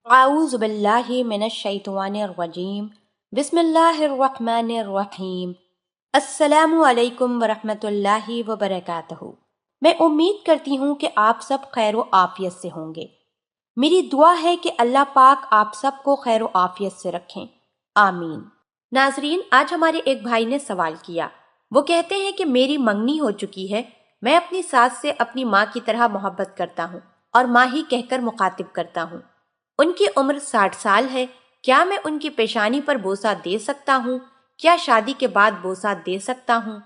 अऊज़ु बिल्लाहि मिनश शैतानिर रजीम। बिस्मिल्लाहिर रहमानिर रहीम। अस्सलामु अलैकुम वरहमतुल्लाहि वबरकातुहू। मैं उम्मीद करती हूँ कि आप सब खैर व आफियत से होंगे। मेरी दुआ है कि अल्लाह पाक आप सबको खैर व आफियत से रखें, आमीन। नाजरीन, आज हमारे एक भाई ने सवाल किया। वो कहते हैं कि मेरी मंगनी हो चुकी है, मैं अपनी सास से अपनी माँ की तरह मोहब्बत करता हूँ और माँ ही कहकर मुखातिब करता हूँ। उनकी उम्र 60 साल है। क्या मैं उनकी पेशानी पर बोसा दे सकता हूँ? क्या शादी के बाद बोसा दे सकता हूँ?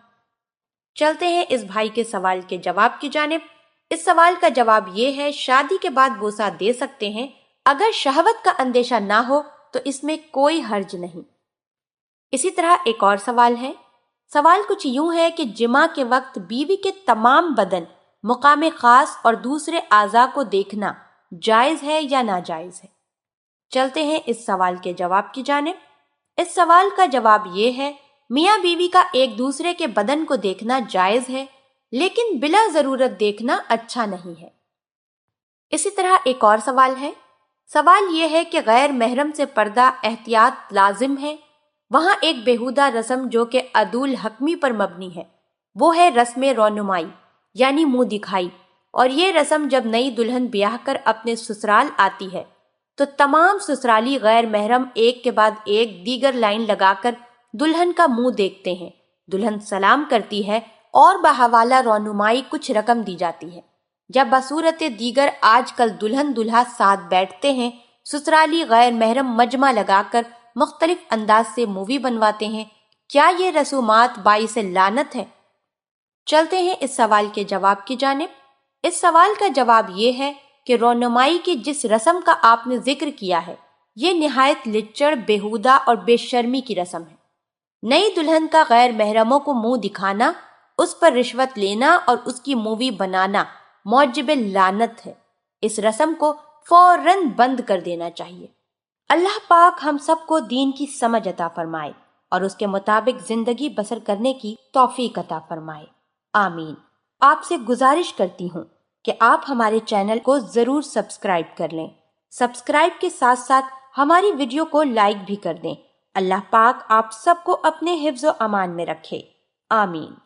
चलते हैं इस भाई के सवाल के जवाब की जानिब। इस सवाल का जवाब ये है, शादी के बाद बोसा दे सकते हैं। अगर शहवत का अंदेशा ना हो तो इसमें कोई हर्ज नहीं। इसी तरह एक और सवाल है। सवाल कुछ यूं है कि जिमा के वक्त बीवी के तमाम बदन, मुकाम खास और दूसरे आज़ा को देखना जायज है या नाजायज है? चलते हैं इस सवाल के जवाब की जानिब। इस सवाल का जवाब ये है, मियाँ बीवी का एक दूसरे के बदन को देखना जायज है, लेकिन बिला जरूरत देखना अच्छा नहीं है। इसी तरह एक और सवाल है। सवाल ये है कि गैर महरम से पर्दा एहतियात लाजिम है। वहां एक बेहुदा रस्म जो कि अदुल हकमी पर मबनी है, वो है रस्म रौनुमाई यानी मुंह दिखाई। और ये रस्म जब नई दुल्हन ब्याह कर अपने ससुराल आती है तो तमाम ससुराली गैर महरम एक के बाद एक दीगर लाइन लगाकर दुल्हन का मुंह देखते हैं। दुल्हन सलाम करती है और बहवाला रौनुमाई कुछ रकम दी जाती है। जब बसूरत दीगर आजकल दुल्हन दुल्हा साथ बैठते हैं, ससुराली गैर महरम मजमा लगाकर मुख्तलिफ अंदाज से मूवी बनवाते हैं। क्या ये रसूमात बाइस लानत है? चलते हैं इस सवाल के जवाब की जानिब। इस सवाल का जवाब ये है कि रौनुमाई की जिस रस्म का आपने जिक्र किया है, ये निहायत लिच्चड़, बेहुदा और बेशर्मी की रस्म है। नई दुल्हन का गैर महरमों को मुंह दिखाना, उस पर रिश्वत लेना और उसकी मूवी बनाना मौजिब लानत है। इस रस्म को फौरन बंद कर देना चाहिए। अल्लाह पाक हम सबको दीन की समझ अता फरमाए और उसके मुताबिक जिंदगी बसर करने की तौफीक अता फरमाए, आमीन। आपसे गुजारिश करती हूँ कि आप हमारे चैनल को जरूर सब्सक्राइब कर लें। सब्सक्राइब के साथ साथ हमारी वीडियो को लाइक भी कर दें। अल्लाह पाक आप सबको अपने हिफ्ज़ व अमान में रखे, आमीन।